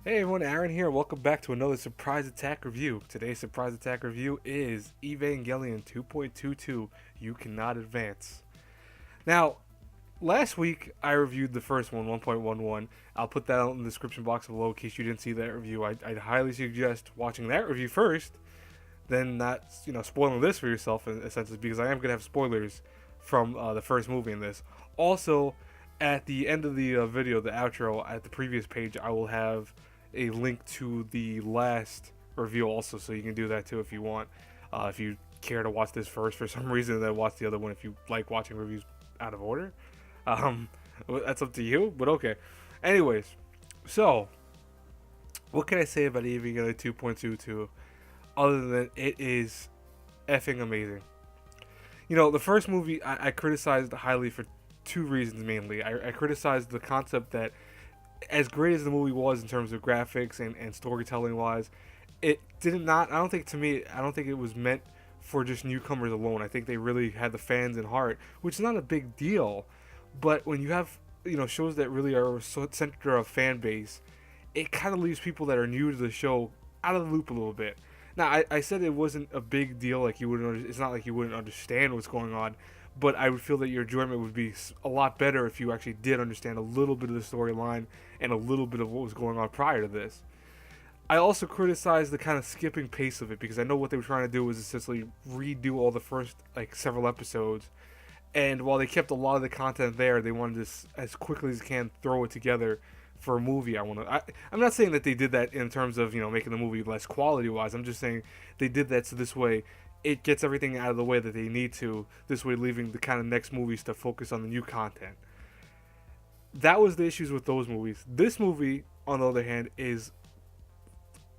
Hey everyone, Aaron here. Welcome back to another Surprise Attack review. Today's Surprise Attack review is Evangelion 2.22, You Cannot Advance. Now, last week I reviewed the first one, 1.11. I'll put that in the description box below in case you didn't see that review. I'd highly suggest watching that review first, then not, spoiling this for yourself essentially, because I am going to have spoilers from the first movie in this. Also, at the end of the video, the outro, at the previous page, I will have a link to the last review also, so you can do that too if you want. If you care to watch this first for some reason, then watch the other one if you like watching reviews out of order. Um, that's up to you, but okay. Anyways, so what can I say about Evangelion 2.22 other than it is effing amazing? The first movie I criticized highly for two reasons mainly. I criticized the concept that as great as the movie was in terms of graphics and storytelling wise, it did not. I don't think to me. I don't think it was meant for just newcomers alone. I think they really had the fans in heart, which is not a big deal. But when you have shows that really are center of fan base, it kind of leaves people that are new to the show out of the loop a little bit. Now, I said it wasn't a big deal. Like you wouldn't. It's not like you wouldn't understand what's going on, but I would feel that your enjoyment would be a lot better if you actually did understand a little bit of the storyline and a little bit of what was going on prior to this. I also criticized the kind of skipping pace of it because I know what they were trying to do was essentially redo all the first several episodes, and while they kept a lot of the content there, they wanted to as quickly as they can throw it together for a movie. I'm not saying that they did that in terms of making the movie less quality wise. I'm just saying they did that so this way it gets everything out of the way that they need to. This way, leaving the kind of next movies to focus on the new content. That was the issues with those movies. This movie, on the other hand, is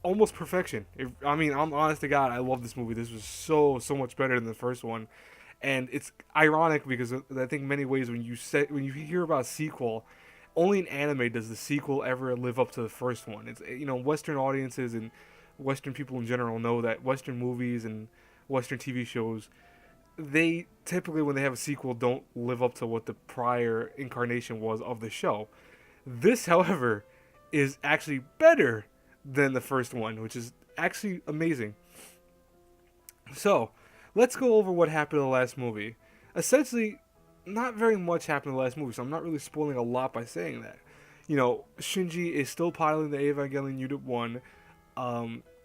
almost perfection. I'm honest to God, I love this movie. This was so much better than the first one, and it's ironic because I think many ways when you hear about a sequel, only in anime does the sequel ever live up to the first one. It's Western audiences and Western people in general know that Western movies and Western TV shows, they typically when they have a sequel don't live up to what the prior incarnation was of the show. This, however, is actually better than the first one, which is actually amazing. So, let's go over what happened in the last movie. Essentially, not very much happened in the last movie, so I'm not really spoiling a lot by saying that. Shinji is still piloting the Evangelion Unit 1.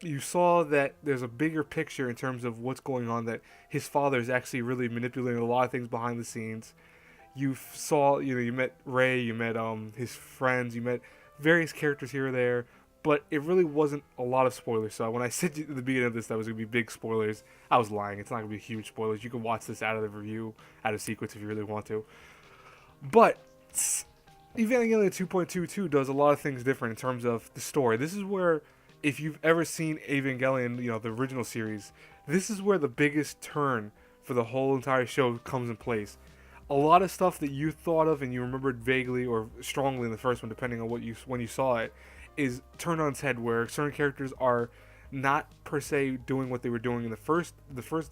You saw that there's a bigger picture in terms of what's going on, that his father is actually really manipulating a lot of things behind the scenes. You met Ray, you met his friends, you met various characters here or there, but it really wasn't a lot of spoilers. So when I said at the beginning of this that was going to be big spoilers, I was lying. It's not going to be huge spoilers. You can watch this out of the review, out of sequence if you really want to. But Evangelion 2.22 does a lot of things different in terms of the story. This is where, if you've ever seen Evangelion, the original series, this is where the biggest turn for the whole entire show comes in place. A lot of stuff that you thought of and you remembered vaguely or strongly in the first one, depending on when you saw it, is turned on its head. Where certain characters are not per se doing what they were doing in the first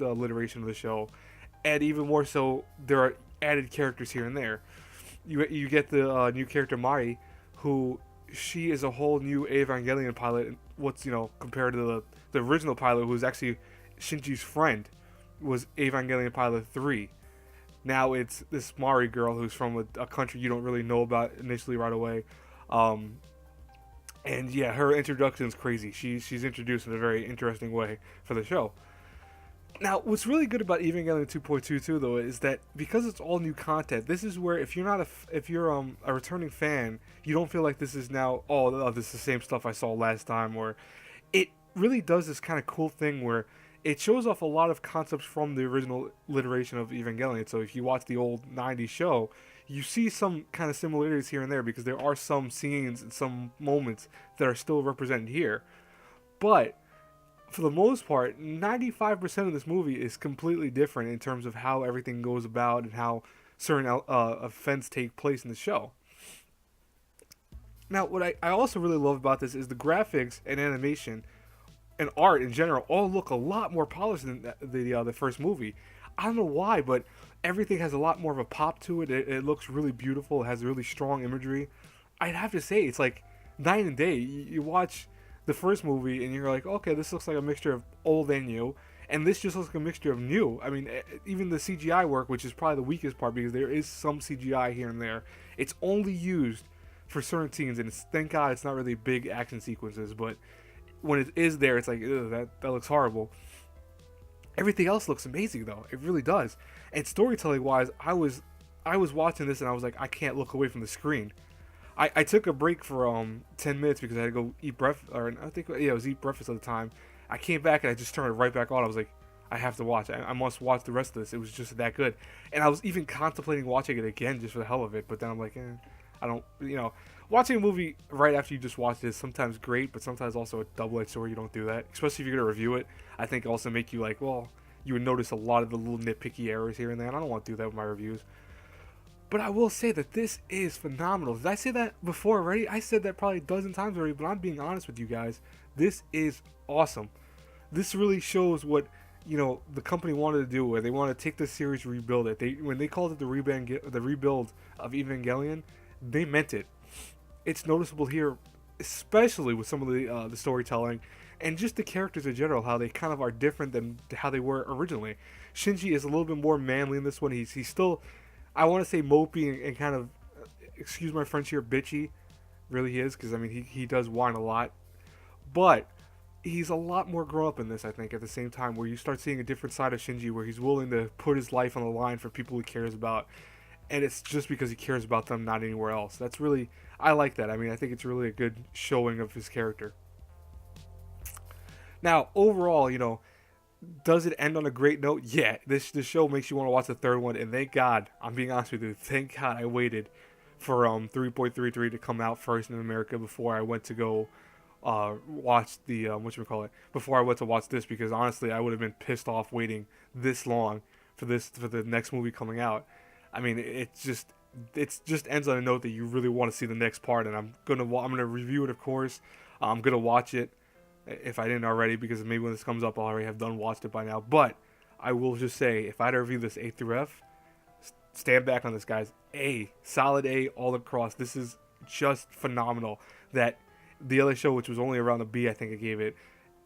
iteration of the show, and even more so, there are added characters here and there. You get the new character Mari, who she is a whole new Evangelion pilot. What's compared to the original pilot, who was actually Shinji's friend, was Evangelion pilot 3. Now it's this Mari girl who's from a country you don't really know about initially right away. And yeah, her introduction is crazy. She's introduced in a very interesting way for the show. Now, what's really good about Evangelion 2.22 though is that because it's all new content, this is where if you're a returning fan, you don't feel like this is now this is the same stuff I saw last time, or it really does this kind of cool thing where it shows off a lot of concepts from the original iteration of Evangelion. So if you watch the old 90s show, you see some kind of similarities here and there because there are some scenes and some moments that are still represented here. But for the most part, 95% of this movie is completely different in terms of how everything goes about and how certain events take place in the show. Now, what I also really love about this is the graphics and animation and art in general all look a lot more polished than the first movie. I don't know why, but everything has a lot more of a pop to it. It looks really beautiful. It has really strong imagery. I'd have to say it's like night and day. You watch the first movie and you're like, okay, this looks like a mixture of old and new, and this just looks like a mixture of new. I mean, even the CGI work, which is probably the weakest part because there is some CGI here and there, it's only used for certain scenes, and thank God it's not really big action sequences, but when it is there, it's like, that looks horrible. Everything else looks amazing though. It really does. And storytelling wise, I was watching this and I was like, I can't look away from the screen. I took a break for 10 minutes because I had to go eat breakfast, or I think it was eat breakfast at the time. I came back and I just turned it right back on. I was like, I have to watch. I must watch the rest of this. It was just that good. And I was even contemplating watching it again just for the hell of it. But then I'm like, I don't, watching a movie right after you just watched it is sometimes great, but sometimes also a double-edged sword. You don't do that, especially if you're gonna review it. I think also make you like, well, you would notice a lot of the little nitpicky errors here and there. And I don't want to do that with my reviews. But I will say that this is phenomenal. Did I say that before already? I said that probably a dozen times already, but I'm being honest with you guys. This is awesome. This really shows what, the company wanted to do, where they want to take this series, rebuild it. When they called it the rebuild of Evangelion, they meant it. It's noticeable here, especially with some of the storytelling and just the characters in general, how they kind of are different than how they were originally. Shinji is a little bit more manly in this one. He's still, I want to say, mopey and kind of, excuse my French here, bitchy. Really he is, because I mean he does whine a lot, but he's a lot more grown up in this, I think, at the same time, where you start seeing a different side of Shinji, where he's willing to put his life on the line for people he cares about, and it's just because he cares about them, not anywhere else. That's really, I like that. I mean, I think it's really a good showing of his character. Now, overall, does it end on a great note? Yeah, this show makes you want to watch the third one, and thank God, I'm being honest with you, thank God I waited for 3.33 to come out first in America before I went to go watch the before I went to watch this, because honestly I would have been pissed off waiting this long for the next movie coming out. I mean, it just ends on a note that you really want to see the next part, and I'm gonna review it, of course. I'm gonna watch it if I didn't already, because maybe when this comes up I'll already have watched it by now. But I will just say, if I had to review this A through F, stand back on this, guys. A, solid A all across. This is just phenomenal. That the other show, which was only around a B, I think I gave it,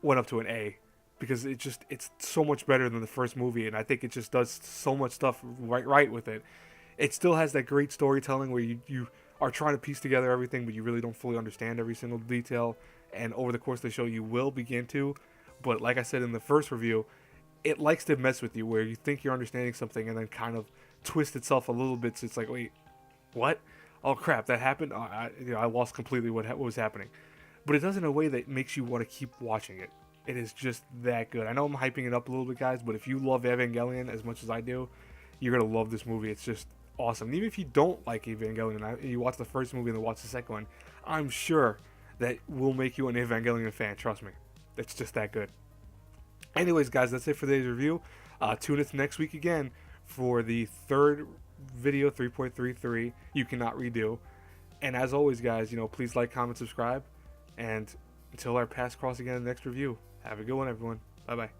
went up to an A, because it's so much better than the first movie, and I think it just does so much stuff right with it. It still has that great storytelling where you are trying to piece together everything, but you really don't fully understand every single detail. And over the course of the show, you will begin to. But like I said in the first review, it likes to mess with you, where you think you're understanding something and then kind of twist itself a little bit. So it's like, wait, what? Oh crap, that happened. I lost completely what was happening. But it does in a way that makes you want to keep watching it. It is just that good. I know I'm hyping it up a little bit, guys, but if you love Evangelion as much as I do, you're gonna love this movie. It's just awesome. And even if you don't like Evangelion, you watch the first movie and then watch the second one, I'm sure that will make you an Evangelion fan. Trust me, it's just that good. Anyways, guys, that's it for today's review. Tune in next week again for the third video, 3.33. You cannot redo. And as always, guys, please like, comment, subscribe. And until our paths cross again in the next review, have a good one, everyone. Bye bye.